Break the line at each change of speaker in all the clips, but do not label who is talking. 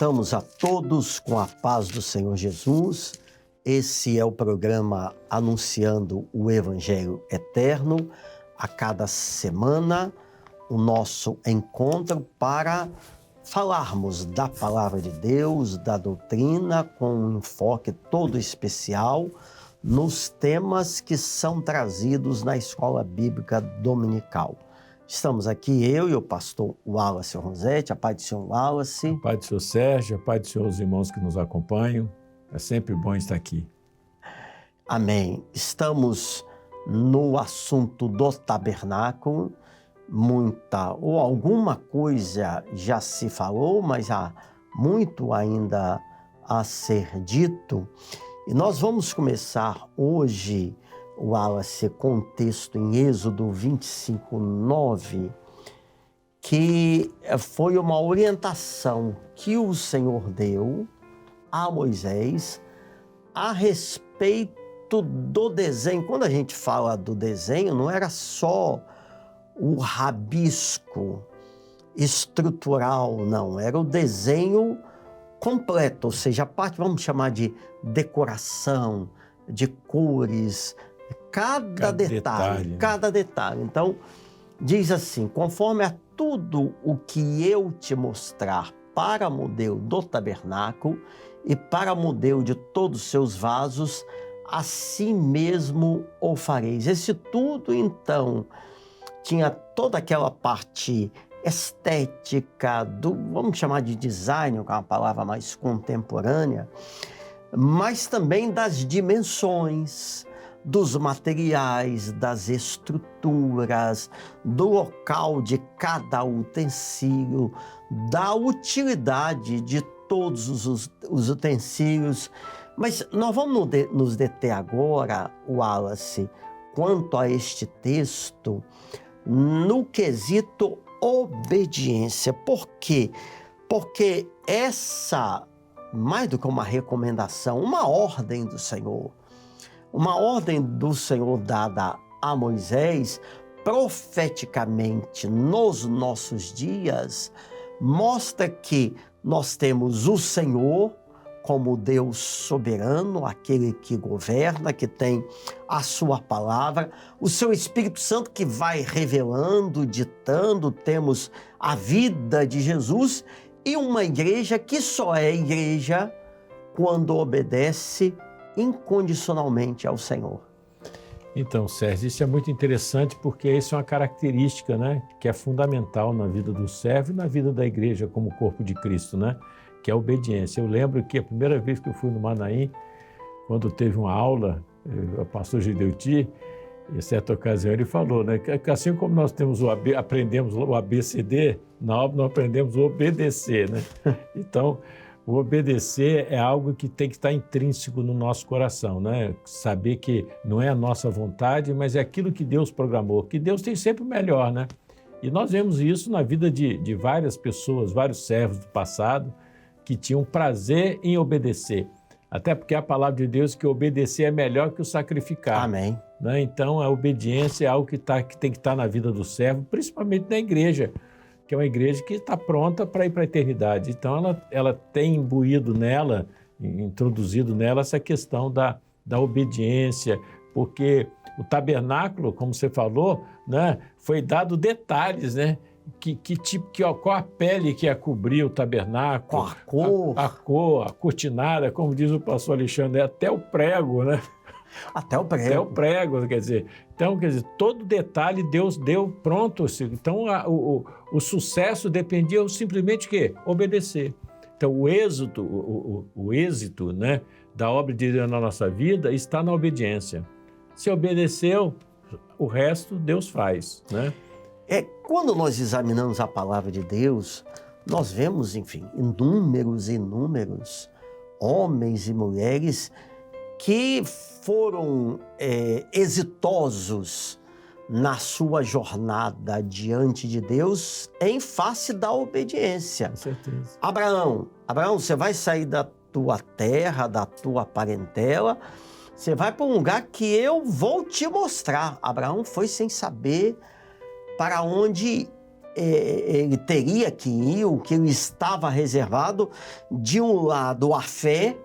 Cumprimentamos a todos com a paz do Senhor Jesus. Esse é o programa Anunciando o Evangelho Eterno. A cada semana, o nosso encontro para falarmos da Palavra de Deus, da doutrina, com um enfoque todo especial nos temas que são trazidos na Escola Bíblica Dominical. Estamos aqui, eu e o pastor Wallace Ronzetti, a paz do senhor Wallace.
A paz do senhor Sérgio, a paz do senhor os irmãos que nos acompanham. É sempre bom estar aqui.
Amém. Estamos no assunto do tabernáculo. Muita ou alguma coisa já se falou, mas há muito ainda a ser dito. E nós vamos começar hoje, Wallace, com um texto em Êxodo 25, 9, que foi uma orientação que o Senhor deu a Moisés a respeito do desenho. Quando a gente fala do desenho, não era só o rabisco estrutural, não, era o desenho completo, ou seja, a parte, vamos chamar de decoração, de cores, cada detalhe. Então, diz assim: conforme a tudo o que eu te mostrar para modelo do tabernáculo e para modelo de todos os seus vasos, assim mesmo o fareis. Esse tudo, então, tinha toda aquela parte estética, vamos chamar de design, que é uma palavra mais contemporânea, mas também das dimensões, dos materiais, das estruturas, do local de cada utensílio, da utilidade de todos os utensílios. Mas nós vamos nos deter agora, Wallace, quanto a este texto, no quesito obediência. Por quê? Porque essa, mais do que uma recomendação, uma ordem do Senhor dada a Moisés, profeticamente nos nossos dias, mostra que nós temos o Senhor como Deus soberano, aquele que governa, que tem a sua palavra, o seu Espírito Santo que vai revelando, ditando, temos a vida de Jesus e uma igreja que só é igreja quando obedece incondicionalmente ao Senhor.
Então, Sérgio, isso é muito interessante porque isso é uma característica, né, que é fundamental na vida do servo e na vida da igreja como corpo de Cristo, né? Que é a obediência. Eu lembro que a primeira vez que eu fui no Manaim, quando teve uma aula, o pastor Gideuti, em certa ocasião ele falou, né, que assim como nós aprendemos o ABCD, na obra nós aprendemos o obedecer, né? Então, o obedecer é algo que tem que estar intrínseco no nosso coração, né? Saber que não é a nossa vontade, mas é aquilo que Deus programou, que Deus tem sempre o melhor, né? E nós vemos isso na vida de várias pessoas, vários servos do passado, que tinham prazer em obedecer. Até porque a palavra de Deus que obedecer é melhor que o sacrificar.
Amém.
Né? Então, a obediência é algo que tem que estar na vida do servo, principalmente na igreja, que é uma igreja que está pronta para ir para a eternidade. Então, ela tem imbuído nela, introduzido nela essa questão da obediência, porque o tabernáculo, como você falou, né, foi dado detalhes, né? Qual a pele que ia cobrir o tabernáculo, a cor, a cortinada, como diz o pastor Alexandre, até o prego, né?
Até o
prego, quer dizer. Então, todo detalhe Deus deu pronto. Então, o sucesso dependia simplesmente de quê? Obedecer. Então, o êxito, né, da obra de Deus na nossa vida está na obediência. Se obedeceu, o resto Deus faz, né?
Quando nós examinamos a palavra de Deus, nós vemos, enfim, inúmeros homens e mulheres que foram exitosos na sua jornada diante de Deus em face da obediência.
Com certeza.
Abraão, você vai sair da tua terra, da tua parentela, você vai para um lugar que eu vou te mostrar. Abraão foi sem saber para onde ele teria que ir, o que lhe estava reservado, de um lado a fé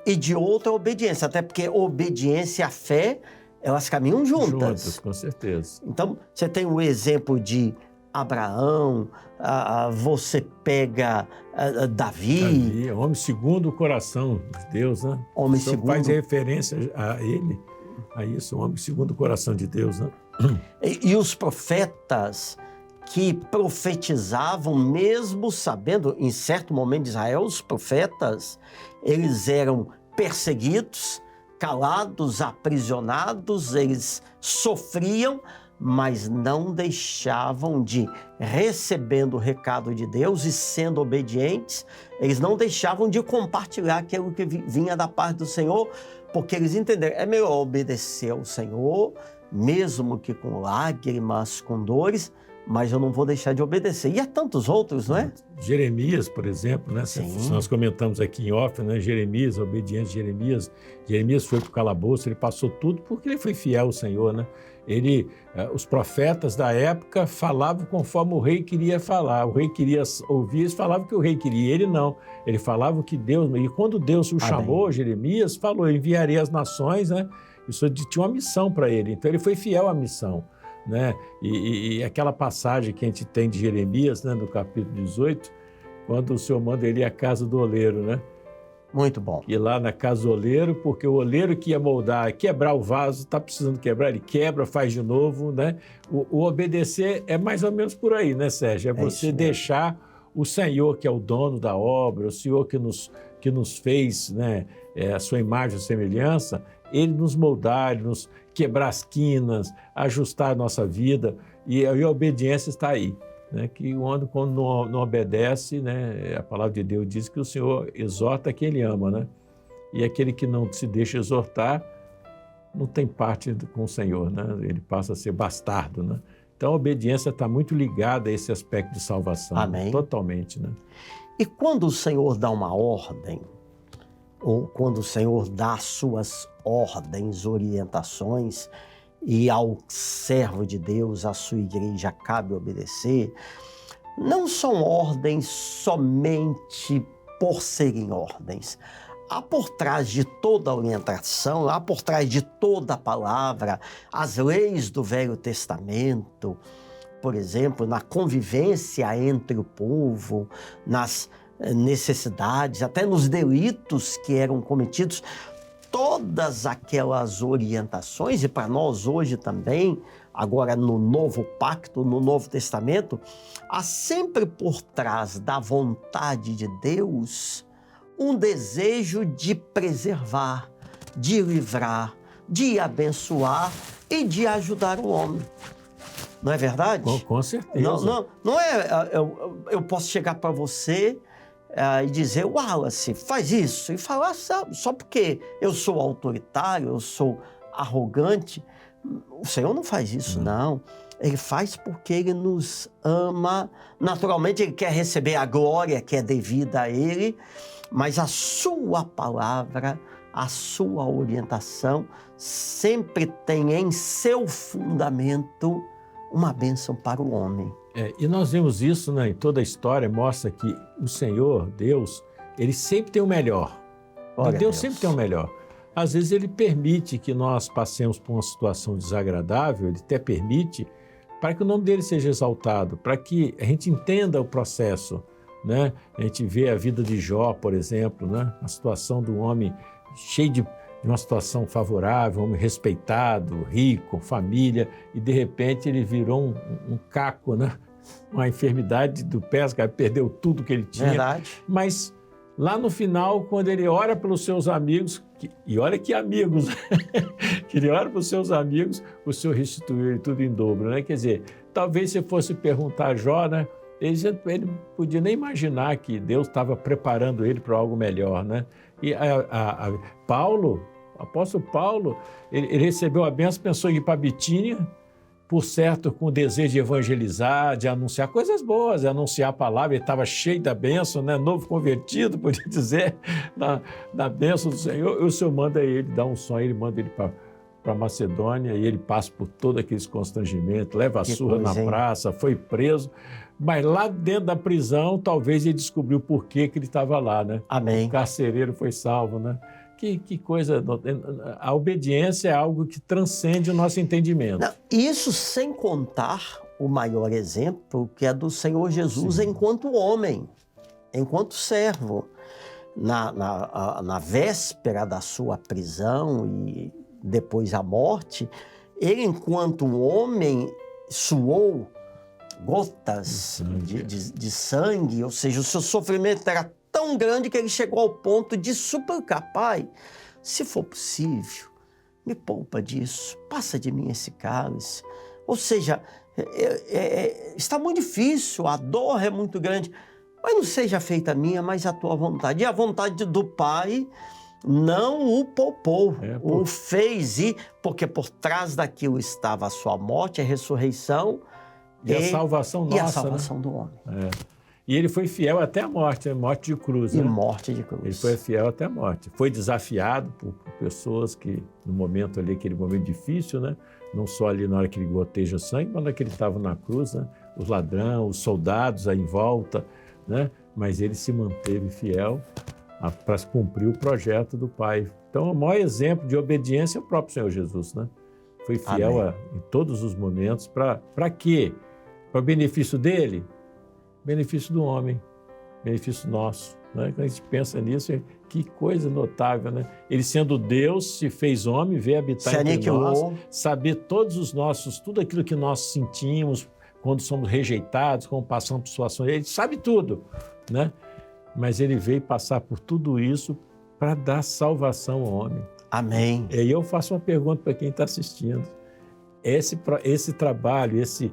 e de outro a obediência, até porque obediência e a fé, elas caminham juntas.
Juntas, com certeza.
Então, você tem o exemplo de Abraão, você pega Davi,
homem segundo o coração de Deus, né?
Homem
o senhor
segundo...
faz referência a ele, a isso, homem segundo o coração de Deus, né?
E os profetas que profetizavam, mesmo sabendo, em certo momento de Israel, os profetas, eles eram perseguidos, calados, aprisionados, eles sofriam, mas não deixavam de, recebendo o recado de Deus e sendo obedientes, eles não deixavam de compartilhar aquilo que vinha da parte do Senhor, porque eles entenderam, é melhor obedecer ao Senhor, mesmo que com lágrimas, com dores, mas eu não vou deixar de obedecer. E há tantos outros, não é?
Jeremias, por exemplo, né?
Sim.
Nós comentamos aqui em off, né? Jeremias, a obediência de Jeremias. Jeremias foi para o calabouço, ele passou tudo porque ele foi fiel ao Senhor, né? Os profetas da época falavam conforme o rei queria falar. O rei queria ouvir, eles falavam o que o rei queria. Ele não. Ele falava o que Deus... E quando Deus o chamou, Jeremias falou, eu enviarei as nações, né? Isso tinha uma missão para ele. Então, ele foi fiel à missão, né? E aquela passagem que a gente tem de Jeremias, né, no capítulo 18, quando o Senhor manda ele ir à casa do oleiro, né?
Muito bom.
Ir lá na casa do oleiro, porque o oleiro que ia moldar, quebrar o vaso, está precisando quebrar, ele quebra, faz de novo, né? O obedecer é mais ou menos por aí, né, Sérgio? É você deixar o Senhor, que é o dono da obra, o Senhor que nos fez, né, a sua imagem e semelhança, ele nos moldar, ele nos quebrar as quinas, ajustar a nossa vida, e a obediência está aí, né? Que o homem, quando não obedece, né, a palavra de Deus diz que o Senhor exorta quem ele ama, né? E aquele que não se deixa exortar não tem parte com o Senhor, né? Ele passa a ser bastardo, né? Então a obediência está muito ligada a esse aspecto de salvação.
Amém.
Totalmente, né?
E quando o Senhor dá uma ordem, ou quando o Senhor dá suas ordens, orientações, e ao servo de Deus, à sua igreja, cabe obedecer, não são ordens somente por serem ordens. Há por trás de toda a orientação, há por trás de toda a palavra, as leis do Velho Testamento, por exemplo, na convivência entre o povo, nas necessidades, até nos delitos que eram cometidos, todas aquelas orientações, e para nós hoje também, agora no Novo Pacto, no Novo Testamento, há sempre por trás da vontade de Deus um desejo de preservar, de livrar, de abençoar e de ajudar o homem. Não é verdade?
Com certeza.
Não é, eu posso chegar para você e dizer, Wallace, faz isso, e falar só porque eu sou autoritário, eu sou arrogante. O Senhor não faz isso, não. Ele faz porque Ele nos ama. Naturalmente, Ele quer receber a glória que é devida a Ele, mas a sua palavra, a sua orientação sempre tem em seu fundamento uma bênção para o homem.
E nós vemos isso, né, em toda a história, mostra que o Senhor, Deus, Ele sempre tem o melhor. Deus sempre tem o melhor. Às vezes Ele permite que nós passemos por uma situação desagradável, Ele até permite, para que o nome dEle seja exaltado, para que a gente entenda o processo, né? A gente vê a vida de Jó, por exemplo, né? A situação do homem cheio de uma situação favorável, um homem respeitado, rico, família, e de repente ele virou um caco, né? Uma enfermidade do pé, perdeu tudo que ele tinha.
Verdade.
Mas lá no final, quando ele ora pelos seus amigos, e olha que amigos, que ele ora pelos seus amigos, o Senhor restituiu ele tudo em dobro, né? Quer dizer, talvez se fosse perguntar a Jó, né? Ele podia nem imaginar que Deus estava preparando ele para algo melhor, né? E Paulo, o apóstolo Paulo, ele recebeu a bênção, pensou em ir para Bitínia, por certo, com o desejo de evangelizar, de anunciar coisas boas, de anunciar a palavra. Ele estava cheio da bênção, né? Novo convertido, podia dizer, da bênção do Senhor. E o Senhor manda ele, dá um sonho, ele manda ele para Macedônia e ele passa por todos aqueles constrangimentos, leva a surra na praça, foi preso, mas lá dentro da prisão talvez ele descobriu por que ele estava lá, né?
Amém.
O carcereiro foi salvo, né? Que coisa, a obediência é algo que transcende o nosso entendimento.
Não, isso sem contar o maior exemplo, que é do Senhor Jesus. Sim. Enquanto homem, enquanto servo. Na véspera da sua prisão e depois a morte, ele, enquanto homem, suou gotas de sangue, ou seja, o seu sofrimento era tão grande que ele chegou ao ponto de suplicar: Pai, se for possível, me poupa disso, passa de mim esse cálice. Ou seja, está muito difícil, a dor é muito grande, mas não seja feita a minha, mas a tua vontade. E a vontade do Pai não o poupou, o fez ir, porque por trás daquilo estava a sua morte, a ressurreição
e a salvação nossa,
e a salvação, né, do homem.
E ele foi fiel até a morte de cruz.
E
né?
morte de cruz.
Ele foi fiel até a morte. Foi desafiado por pessoas que, no momento ali, aquele momento difícil, né? Não só ali na hora que ele goteja sangue, mas na hora que ele estava na cruz, né? Os ladrões, os soldados aí em volta, né? Mas ele se manteve fiel para cumprir o projeto do Pai. Então, o maior exemplo de obediência é o próprio Senhor Jesus, né? Foi fiel em todos os momentos. Para quê? Para o benefício dele? Benefício do homem, benefício nosso. Né? Quando a gente pensa nisso, que coisa notável, né? Ele, sendo Deus, se fez homem, veio habitar entre nós, saber todos os nossos, tudo aquilo que nós sentimos quando somos rejeitados, quando passamos por situações, ele sabe tudo, né? Mas ele veio passar por tudo isso para dar salvação ao homem.
Amém.
E aí eu faço uma pergunta para quem está assistindo. Esse trabalho, esse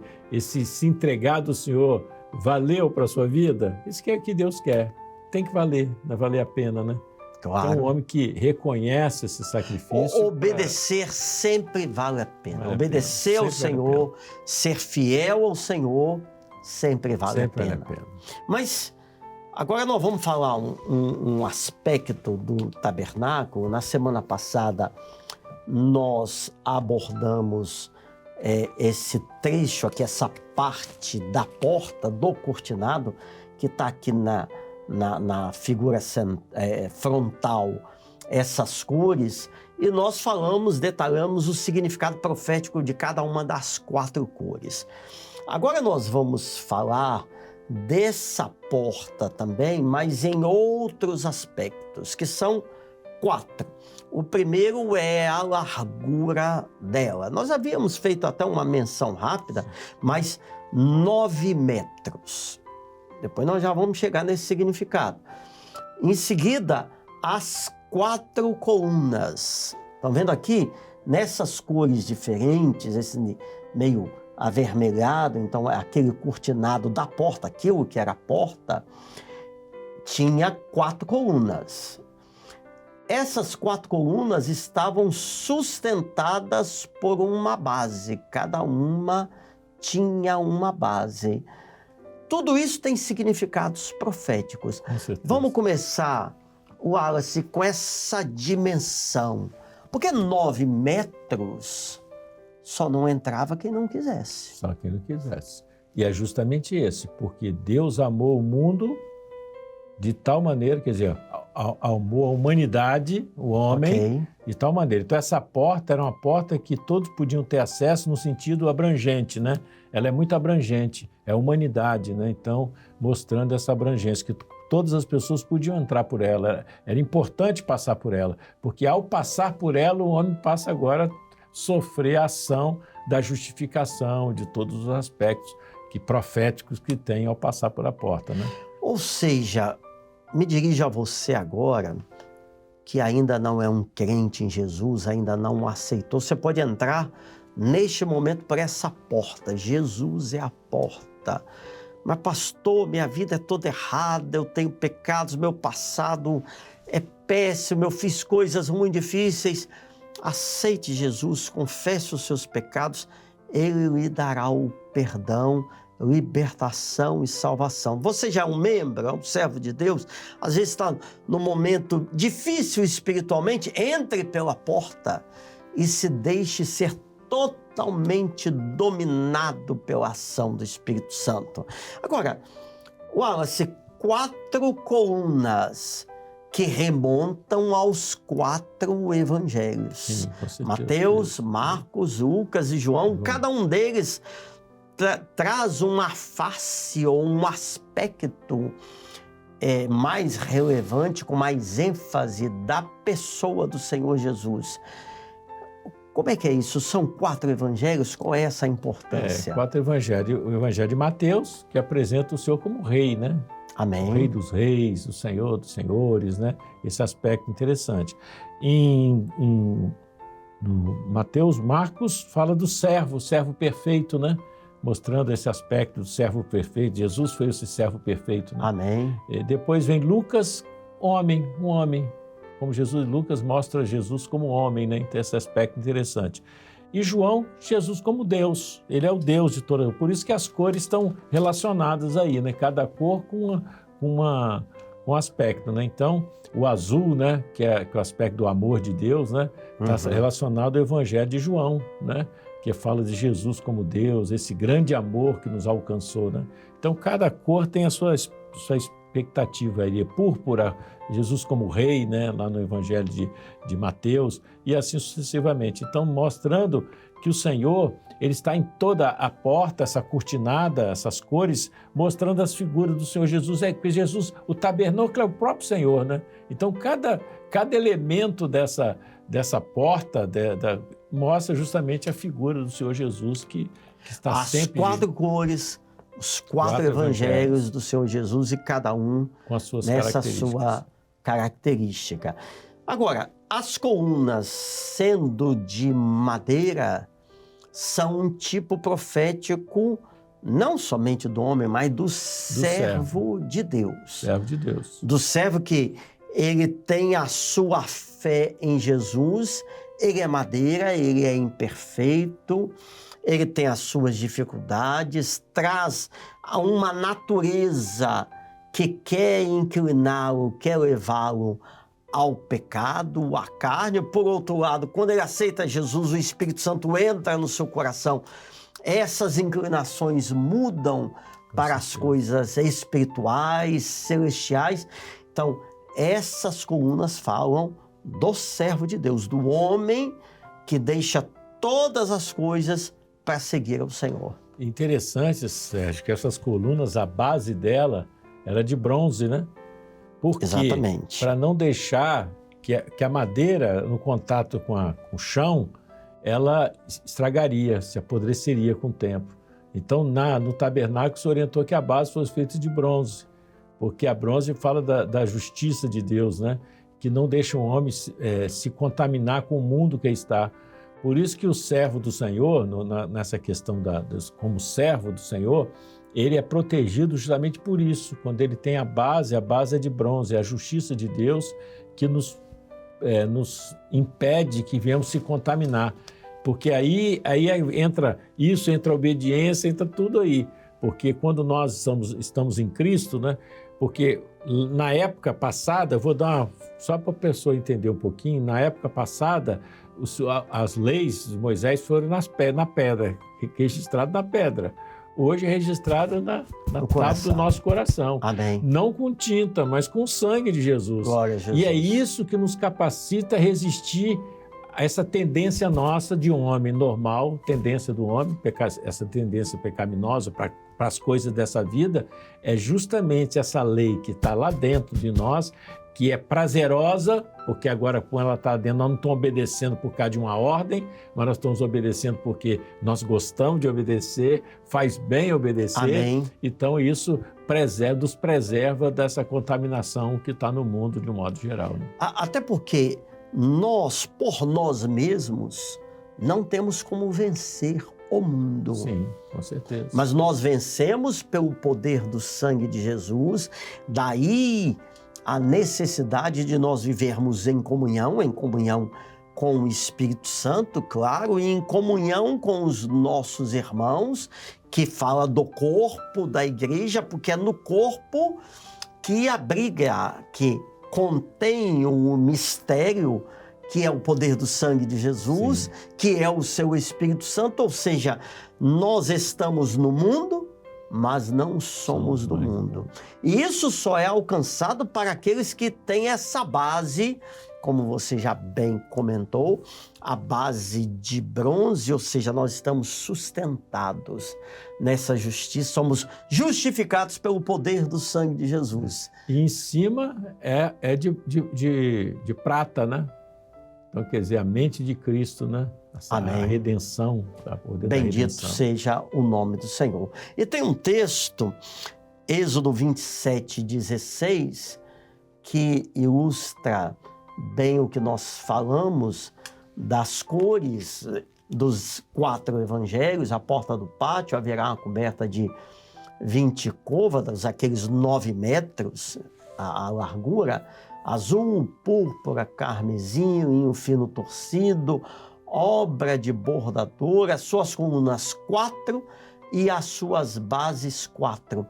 se entregar do Senhor, valeu para a sua vida? Isso que é o que Deus quer. Tem que valer, vai valer a pena, né?
Claro.
Então, um homem que reconhece esse sacrifício...
Obedecer sempre vale a pena. Obedecer ao Senhor, ser fiel ao Senhor, sempre vale a pena. Mas agora nós vamos falar um aspecto do tabernáculo. Na semana passada, nós abordamos esse trecho aqui, essa parte da porta do cortinado, que está aqui na figura frontal, essas cores, e nós detalhamos o significado profético de cada uma das 4 cores. Agora nós vamos falar dessa porta também, mas em outros aspectos, que são 4. O primeiro é a largura dela. Nós havíamos feito até uma menção rápida, mas 9 metros. Depois nós já vamos chegar nesse significado. Em seguida, as 4 colunas. Estão vendo aqui? Nessas cores diferentes, esse meio avermelhado, então é aquele cortinado da porta, aquilo que era a porta, tinha 4 colunas. Essas 4 colunas estavam sustentadas por uma base, cada uma tinha uma base. Tudo isso tem significados proféticos. Vamos começar, Wallace, com essa dimensão. Porque 9 metros só não entrava quem não quisesse.
Só quem não quisesse. E é justamente esse, porque Deus amou o mundo de tal maneira, quer dizer, amou a humanidade, o homem, de tal maneira. Então essa porta era uma porta que todos podiam ter acesso no sentido abrangente, né? Ela é muito abrangente, é a humanidade, né? Então, mostrando essa abrangência, que todas as pessoas podiam entrar por ela. Era importante passar por ela, porque ao passar por ela, o homem passa agora a sofrer a ação da justificação de todos os aspectos proféticos que tem ao passar por a porta, né?
Ou seja, me dirijo a você agora, que ainda não é um crente em Jesus, ainda não o aceitou. Você pode entrar neste momento por essa porta. Jesus é a porta. Mas pastor, minha vida é toda errada, eu tenho pecados, meu passado é péssimo, eu fiz coisas muito difíceis. Aceite Jesus, confesse os seus pecados, Ele lhe dará o perdão, libertação e salvação. Você já é um membro, é um servo de Deus, às vezes está num momento difícil espiritualmente, entre pela porta e se deixe ser totalmente dominado pela ação do Espírito Santo. Agora, Wallace, 4 colunas que remontam aos 4 evangelhos.
Sim, com certeza.
Mateus, Marcos, Lucas e João, cada um deles traz uma face ou um aspecto mais relevante, com mais ênfase da pessoa do Senhor Jesus. Como é que é isso? São 4 evangelhos? Qual é essa importância?
4 evangelhos. O evangelho de Mateus, que apresenta o Senhor como rei, né?
Amém.
O rei dos reis, o Senhor dos senhores, né? Esse aspecto interessante. No Mateus, Marcos fala do servo, o servo perfeito, né? Mostrando esse aspecto do servo perfeito. Jesus foi esse servo perfeito, né?
Amém.
E depois vem Lucas, um homem. Como Lucas mostra Jesus como homem, né? Tem esse aspecto interessante. E João, Jesus como Deus. Ele é o Deus de toda. Por isso que as cores estão relacionadas aí, né? Cada cor com um aspecto, né? Então, o azul, né? Que é o aspecto do amor de Deus, né? Está relacionado ao Evangelho de João, né? Que fala de Jesus como Deus, esse grande amor que nos alcançou, né? Então, cada cor tem a sua expectativa aí. Púrpura, Jesus como rei, né? Lá no Evangelho de Mateus, e assim sucessivamente. Então, mostrando que o Senhor, ele está em toda a porta, essa cortinada, essas cores, mostrando as figuras do Senhor Jesus. Porque Jesus, o tabernáculo é o próprio Senhor, né? Então, cada elemento dessa porta mostra justamente a figura do Senhor Jesus que está sempre...
As 4 cores, os 4 evangelhos do Senhor Jesus, e cada um
com as suas
nessa sua característica. Agora, as colunas, sendo de madeira, são um tipo profético não somente do homem, mas do servo de Deus.
Servo de Deus.
Do servo que ele tem a sua fé em Jesus, ele é madeira, ele é imperfeito, ele tem as suas dificuldades, traz uma natureza que quer incliná-lo, quer levá-lo ao pecado, à carne. Por outro lado, quando ele aceita Jesus, o Espírito Santo entra no seu coração. Essas inclinações mudam para as coisas espirituais, celestiais. Então, essas colunas falam do servo de Deus, do homem que deixa todas as coisas para seguir ao Senhor.
Interessante, Sérgio, que essas colunas, a base dela era de bronze, né? Porque,
exatamente,
para não deixar que a madeira, no contato com o chão, ela estragaria, se apodreceria com o tempo. Então, no tabernáculo, se orientou que a base fosse feita de bronze, porque a bronze fala da justiça de Deus, né? Que não deixa o homem se contaminar com o mundo que está. Por isso que o servo do Senhor, nessa questão como servo do Senhor, ele é protegido justamente por isso. Quando ele tem a base é de bronze, é a justiça de Deus que nos impede que venhamos se contaminar. Porque aí entra a obediência, entra tudo aí. Porque quando nós estamos em Cristo, né? Porque na época passada, vou dar só para a pessoa entender um pouquinho, na época passada, as leis de Moisés foram na pedra, registrado na pedra. Hoje é registrado na tábua do nosso coração.
Amém.
Não com tinta, mas com o sangue de Jesus.
Glória a Jesus.
E é isso que nos capacita a resistir a essa tendência nossa de homem normal, tendência do homem, essa tendência pecaminosa para as coisas dessa vida, é justamente essa lei que está lá dentro de nós, que é prazerosa, porque agora, quando ela está dentro, nós não estamos obedecendo por causa de uma ordem, mas nós estamos obedecendo porque nós gostamos de obedecer, faz bem obedecer.
Amém.
Então, isso nos preserva dessa contaminação que está no mundo, de um modo geral, né?
Até porque nós, por nós mesmos, não temos como vencer o mundo.
Sim, com certeza.
Mas nós vencemos pelo poder do sangue de Jesus, daí a necessidade de nós vivermos em comunhão com o Espírito Santo, claro, e em comunhão com os nossos irmãos, que fala do corpo da igreja, porque é no corpo que abriga, que contém o mistério que é o poder do sangue de Jesus, que é o seu Espírito Santo, ou seja, nós estamos no mundo, mas não somos do mundo. E isso só é alcançado para aqueles que têm essa base, como você já bem comentou, a base de bronze, ou seja, nós estamos sustentados nessa justiça, somos justificados pelo poder do sangue de Jesus.
E em cima é de prata, né? Então, quer dizer, a mente de Cristo, né? A redenção, o poder da
Bendito
redenção.
seja o nome do Senhor. E tem um texto, Êxodo 27:16, que ilustra bem o que nós falamos das cores dos 4 evangelhos. A porta do pátio haverá uma coberta de 20 côvados, aqueles 9 metros a largura, azul, púrpura, carmesim, linho fino torcido, obra de bordador, as suas colunas 4 e as suas bases 4.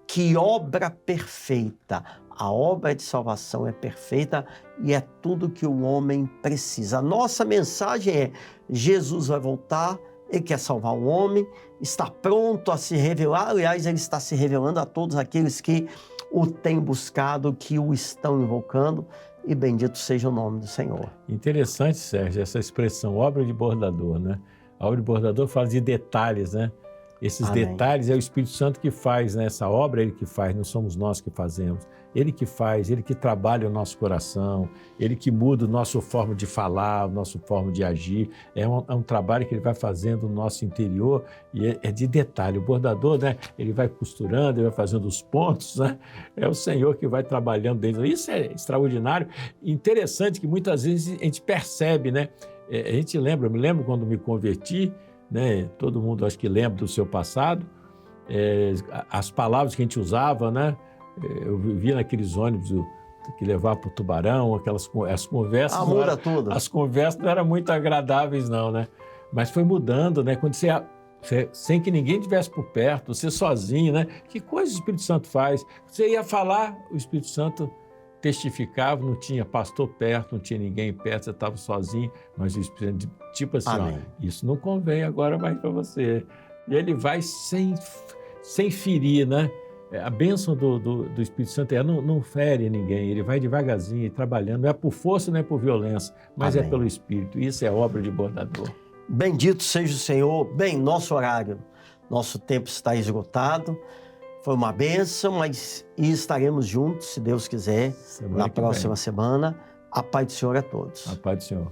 Que obra perfeita! A obra de salvação é perfeita e é tudo que o homem precisa. A nossa mensagem é: Jesus vai voltar, Ele quer salvar o homem, está pronto a se revelar. Aliás, Ele está se revelando a todos aqueles que o têm buscado, que o estão invocando, e bendito seja o nome do Senhor.
Interessante, Sérgio, essa expressão, obra de bordador, né? A obra de bordador fala de detalhes, né? Esses detalhes é o Espírito Santo que faz, né? Essa obra é Ele que faz, não somos nós que fazemos. Ele que faz, Ele que trabalha o nosso coração, Ele que muda a nossa forma de falar, a nossa forma de agir. É um trabalho que Ele vai fazendo no nosso interior e é de detalhe. O bordador, né? Ele vai costurando, ele vai fazendo os pontos, né? É o Senhor que vai trabalhando dentro. Isso é extraordinário. Interessante que muitas vezes a gente percebe, né? A gente lembra, eu me lembro quando me converti, né? Todo mundo acho que lembra do seu passado, as palavras que a gente usava, né? Eu vivia naqueles ônibus que levavam para o Tubarão, as conversas.
Muda tudo.
As conversas não eram muito agradáveis, não, né? Mas foi mudando, né? Quando você sem que ninguém estivesse por perto, você sozinho, né? Que coisa o Espírito Santo faz? Você ia falar, o Espírito Santo testificava, não tinha pastor perto, não tinha ninguém perto, você estava sozinho, mas o Espírito Santo, tipo assim, ó, isso não convém agora mais para você. E ele vai sem ferir, né? A bênção do Espírito Santo não fere ninguém, ele vai devagarzinho, trabalhando, não é por força, não é por violência, mas é pelo Espírito. Isso é obra de bordador. Bendito seja o Senhor. Bem, nosso horário, nosso tempo está esgotado. Foi uma bênção, mas estaremos juntos, se Deus quiser, na próxima semana. A paz do Senhor a todos. A paz do Senhor.